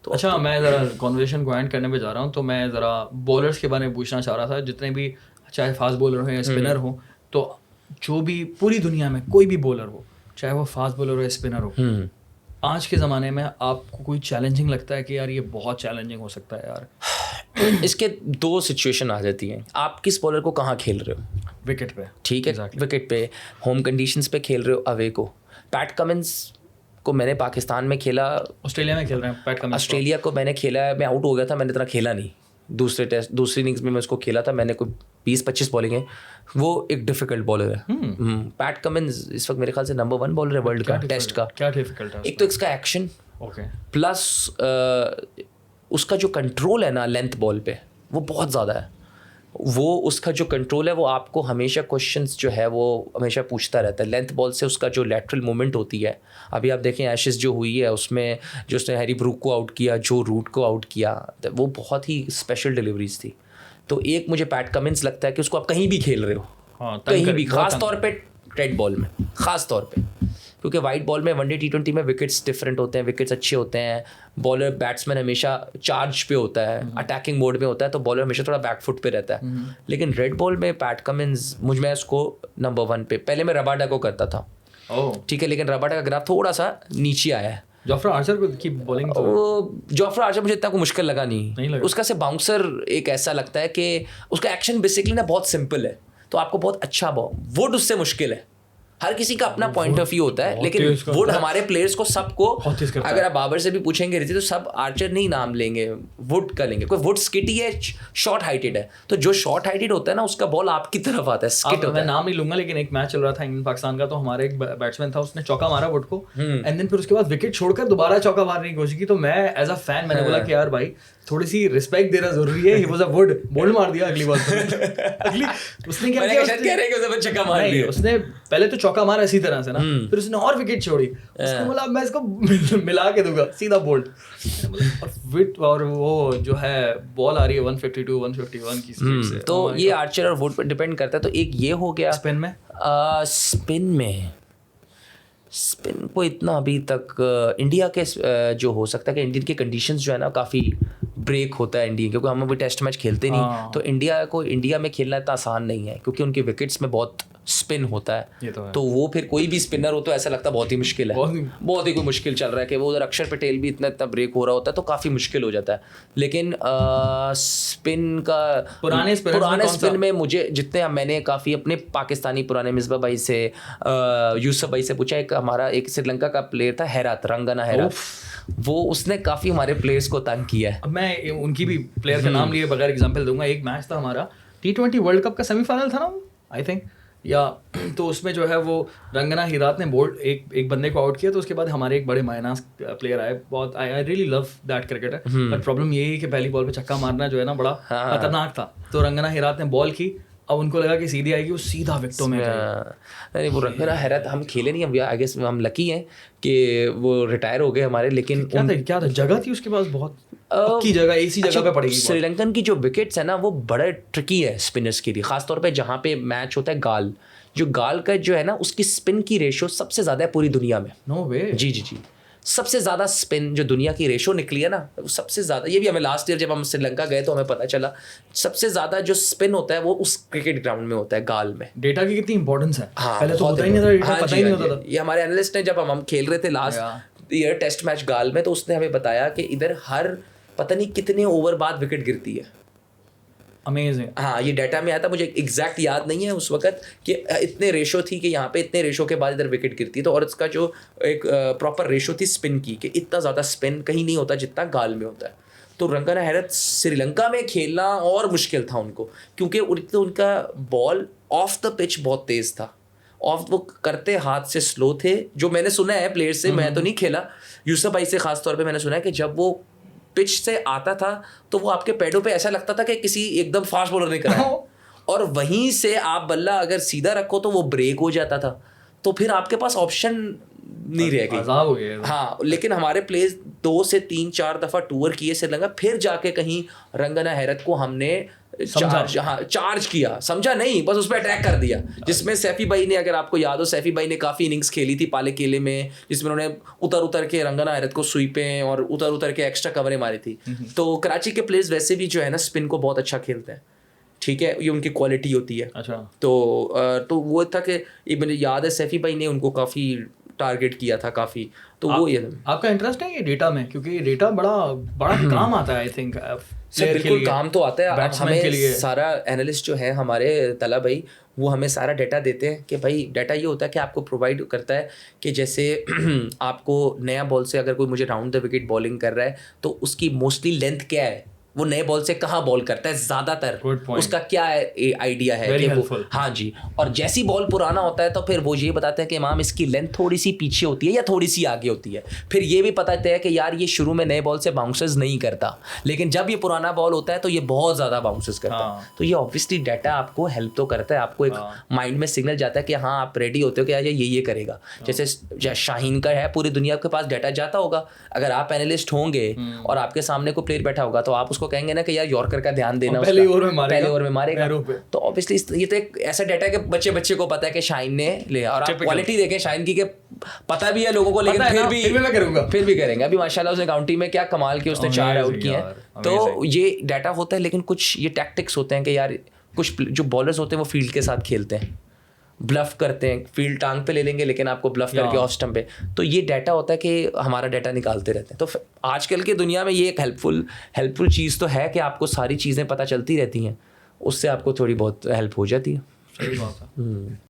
तो अच्छा, मैं ज़रा कॉन्वर्सेशन को एंड करने पे जा रहा हूँ, तो मैं ज़रा बॉलर्स के बारे में पूछना चाह रहा था। जितने भी चाहे फास्ट बॉलर हो या स्पिनर हो, तो जो भी पूरी दुनिया में कोई भी बॉलर हो, चाहे वो फास्ट बॉलर हो या स्पिनर हो, आज के ज़माने में आपको कोई चैलेंजिंग लगता है कि यार ये बहुत चैलेंजिंग हो सकता है यार? इसके दो सिचुएशन आ जाती हैं। आप किस बॉलर को कहाँ खेल रहे हो? विकेट पे। ठीक है, Exactly. विकेट पे, होम कंडीशंस पे खेल रहे हो, अवे को। पैट कमिंस को मैंने पाकिस्तान में खेला, ऑस्ट्रेलिया में खेल रहे हैं पैट कमिंस। ऑस्ट्रेलिया को मैंने खेला है, मैं आउट हो गया था, मैंने इतना खेला नहीं। दूसरी इनिंग्स में मैं उसको खेला था, मैंने कोई 20-25 बॉलिंग है। वो एक डिफिकल्ट बॉलर है। पैट कमिंस इस वक्त मेरे ख्याल से नंबर 1 बॉलर है वर्ल्ड का, टेस्ट का। क्या डिफिकल्ट है? एक तो इसका एक्शन, ओके, प्लस उसका जो कंट्रोल है ना लेंथ बॉल पे, वो बहुत ज़्यादा है। वो उसका जो कंट्रोल है वो आपको हमेशा क्वेश्चंस जो है वो हमेशा पूछता रहता है। लेंथ बॉल से उसका जो लैटरल मूवमेंट होती है, अभी आप देखें एशेस जो हुई है उसमें जो उसने हैरी ब्रूक को आउट किया, जो रूट को आउट किया, वो बहुत ही स्पेशल डिलीवरीज थी। तो एक मुझे पैट कमिंस लगता है कि उसको आप कहीं भी खेल रहे हो, हाँ, कहीं भी, खास तौर पे रेड बॉल में, खास तौर पे, क्योंकि वाइट बॉल में वनडे T20 में विकेट्स डिफरेंट होते हैं, विकेट्स अच्छे होते हैं। बॉलर बैट्समैन हमेशा चार्ज पे होता है, अटैकिंग मोड में होता है, तो बॉलर हमेशा थोड़ा बैकफुट पे रहता है। लेकिन रेड बॉल में पैट कमिंस, मैं उसको नंबर 1 पे, पहले मैं रबाडा को करता था, ठीक है, लेकिन रबाडा का ग्राफ थोड़ा सा नीचे आया है। जोफ्रा आर्चर की बॉलिंग तो जोफ्रा आर्चर मुझे इतना कोई मुश्किल लगा नहीं लगा। उसका से बाउंसर एक ऐसा लगता है कि उसका एक्शन बेसिकली ना बहुत सिंपल है, तो आपको बहुत अच्छा वुड उससे मुश्किल है। हर किसी का अपना पॉइंट ऑफ व्यू होता है, लेकिन वुड हमारे प्लेयर्स को सबको, अगर आप बाबर से भी पूछेंगे तो सब आर्चर नहीं नाम लेंगे, वुड का लेंगे। कोई वुड स्किटी है, शॉर्ट हाइटेड है, तो जो शॉर्ट हाइटेड होता है ना उसका बॉल आपकी तरफ आता है, स्किट होता है। मैं नाम नहीं लूंगा, लेकिन एक मैच चल रहा था इंग्लैंड पाकिस्तान का, तो हमारे एक बैट्समैन था, उसने चौका मारा वुड को, एंड देन फिर उसके बाद विकेट छोड़कर दोबारा चौका मारने की कोशिश की। तो मैं एज अ फैन मैंने बोला कि यार भाई थोड़ी सी रिस्पेक्ट देना जरूरी है। He was a wood, bold मार दिया अगली बॉल पे। अगली उसने क्या किया, कह रहे हैं कि छक्का मार दिया। उसने पहले तो चौका मारा इसी तरह से ना, फिर उसने और विकेट छोड़ी। उसने बोला मैं इसको मिला के दूंगा, सीधा बोल्ड। और विट और वो जो है बॉल आ रही है 152 151 की स्पीड से। तो ये आर्चर और वुड पर डिपेंड करता है। तो एक ये हो गया। स्पिन को इतना अभी तक इंडिया के जो हो सकता है कि इंडियन के कंडीशंस जो है ना काफ़ी ब्रेक होता है इंडिया, क्योंकि हम अभी टेस्ट मैच खेलते नहीं, तो इंडिया में खेलना इतना आसान नहीं है, क्योंकि उनके विकेट्स में बहुत स्पिन होता है। तो वो फिर कोई भी स्पिनर हो तो ऐसा लगता है बहुत ही मुश्किल है, बहुत ही कोई मुश्किल चल रहा है कि वो उधर अक्षर पटेल भी इतना ब्रेक हो रहा होता है, तो काफ़ी मुश्किल हो जाता है। लेकिन स्पिन का पुराने स्पिन में मुझे जितने मैंने काफ़ी अपने पाकिस्तानी पुराने मिसबा भाई से, यूसुफ भाई से पूछा, एक श्रीलंका का प्लेयर था हैरत, रंगना हैरत, वो उसने काफ़ी हमारे प्लेयर्स को तंग किया है। अब मैं उनकी भी प्लेयर का नाम लिए बगैर एग्जांपल दूंगा। एक मैच था हमारा T20 वर्ल्ड कप का सेमीफाइनल था ना, आई थिंक, या तो उसमें जो है वो रंगना हिरात ने बोल्ड एक बंदे को आउट किया, तो उसके बाद हमारे एक बड़े मायनास प्लेयर आए, बहुत I really love that cricketer, but problem ये है कि पहली बॉल पे छक्का मारना जो है ना बड़ा खतरनाक था। तो रंगना हिरात ने बॉल की, अब उनको लगा कि सीधी आएगी, वो सीधा विकेटों में नहीं, वो रंगना हैरत हम खेले नहीं, हम आई गेस हम लकी हैं कि वो रिटायर हो गए हमारे। लेकिन क्या था जगह थी उसके पास, बहुत पक्की जगह, ऐसी जगह पे पड़ेगी। श्रीलंकन की जो विकेट्स है ना वो बड़ा ट्रिकी है स्पिनर्स के लिए, खासतौर पे जहाँ पे मैच होता है गाल, जो गाल का जो है ना उसकी स्पिन की रेशो सबसे ज़्यादा है पूरी दुनिया में। नो वे। जी, सबसे ज़्यादा स्पिन जो दुनिया की रेशो निकली है ना, सबसे ज़्यादा, ये भी हमें लास्ट ईयर जब हम श्रीलंका गए तो हमें पता चला, सबसे ज़्यादा जो स्पिन होता है वो उस क्रिकेट ग्राउंड में होता है, गाल में। डेटा की कितनी इंपॉर्टेंस है। हाँ, पहले तो होता ही नहीं था, डेटा पता ही नहीं होता था। ये हमारे एनालिस्ट ने जब हम खेल रहे थे लास्ट ईयर टेस्ट मैच गाल में, तो उसने हमें बताया कि इधर हर पता नहीं कितने ओवर बाद विकेट गिरती है। अमेजिंग। हाँ, ये डाटा में आया था, मुझे एग्जैक्ट याद नहीं है उस वक्त कि इतने रेशो थी कि यहाँ पे इतने रेशो के बाद इधर विकेट गिरती है। तो और इसका जो एक प्रॉपर रेशो थी स्पिन की, कि इतना ज़्यादा स्पिन कहीं नहीं होता जितना गाल में होता है। तो रंगना हैरत श्रीलंका में खेलना और मुश्किल था उनको, क्योंकि उनका बॉल ऑफ द पिच बहुत तेज़ था, वो करते हाथ से स्लो थे, जो मैंने सुना है प्लेयर से, मैं तो नहीं खेला, यूसुफ भाई से खास तौर पे मैंने सुना है कि जब वो पिच से आता था तो वो आपके पैडों पे ऐसा लगता था कि किसी एकदम फास्ट बॉलर ने करा, और वहीं से आप बल्ला अगर सीधा रखो तो वो ब्रेक हो जाता था, तो फिर आपके पास ऑप्शन नहीं रह गई। हाँ, लेकिन हमारे प्लेयर्स 2 से 3-4 दफ़ा टूर किए श्रीलंका, फिर जाके कहीं रंगना हैरत को हमने चार्ज किया, समझा नहीं, बस उस पर अटैक कर दिया। जिसमें सैफी भाई ने, अगर आपको याद हो, सैफी भाई ने काफ़ी इनिंग्स खेली थी पाले केले में, जिसमें उन्होंने उतर के रंगना हैरत को स्वीपें और उतर के एक्स्ट्रा कवरें मारी थी। तो कराची के प्लेयर्स वैसे भी जो है ना स्पिन को बहुत अच्छा खेलते हैं, ठीक है, ये उनकी क्वालिटी होती है। अच्छा। तो वो था कि मुझे याद है सैफी भाई ने उनको काफ़ी टारगेट किया था काफ़ी। तो वो ये आपका इंटरेस्ट है ये डेटा में, क्योंकि ये डेटा बड़ा काम आता है आई थिंक बिल्कुल काम तो आता है। हमें सारा एनालिस्ट जो है हमारे तला भाई, वो हमें सारा डाटा देते हैं कि भाई डाटा ये होता है कि आपको प्रोवाइड करता है कि जैसे आपको नया बॉल से अगर कोई मुझे राउंड द विकेट बॉलिंग कर रहा है तो उसकी मोस्टली लेंथ क्या है, वो नए बॉल से कहाँ बॉल करता है ज़्यादातर, उसका क्या आइडिया है कि वो, हाँ जी। और जैसी बॉल पुराना होता है तो फिर वो ये बताते हैं कि इमाम इसकी लेंथ थोड़ी सी पीछे होती है या थोड़ी सी आगे होती है। फिर ये भी पता है कि यार ये शुरू में नए बॉल से बाउंसेस नहीं करता, लेकिन जब ये पुराना बॉल होता है तो ये बहुत ज़्यादा बाउंसेस करता है। तो ये ऑब्वियसली डाटा आपको हेल्प तो करता है, आपको एक माइंड में सिग्नल जाता है कि हाँ आप रेडी होते हो कि आज ये करेगा। जैसे शाहीन का है, पूरी दुनिया के पास डाटा जाता होगा, अगर आप एनालिस्ट होंगे और आपके सामने कोई प्लेयर बैठा होगा तो आप उसको कहेंगे ना कि यार यॉर्कर का ध्यान देना, पहले ओवर में मारेगा। तो ऑब्वियसली ये तो एक ऐसा डाटा है कि बच्चे को पता है कि शाहीन ने लिया। और आप क्वालिटी देखें शाहीन की, पता भी है लोगों को, लेकिन फिर भी करेंगे। अभी माशाल्लाह उसने काउंटी में क्या कमाल किया, उसने 4 आउट किए हैं। तो ये डाटा होता है, लेकिन कुछ ये टैक्टिक्स होते हैं कि यार कुछ जो बॉलर्स होते हैं वो फील्ड के साथ खेलते हैं, ब्लफ करते हैं, फील्ड टांग पे ले लेंगे लेकिन आपको ब्लफ करके ऑफ स्टंप पे। तो ये डाटा होता है कि हमारा डाटा निकालते रहते हैं। तो आजकल की दुनिया में ये एक हेल्पफुल चीज़ तो है कि आपको सारी चीज़ें पता चलती रहती हैं, उससे आपको थोड़ी बहुत हेल्प हो जाती है। सही बात है।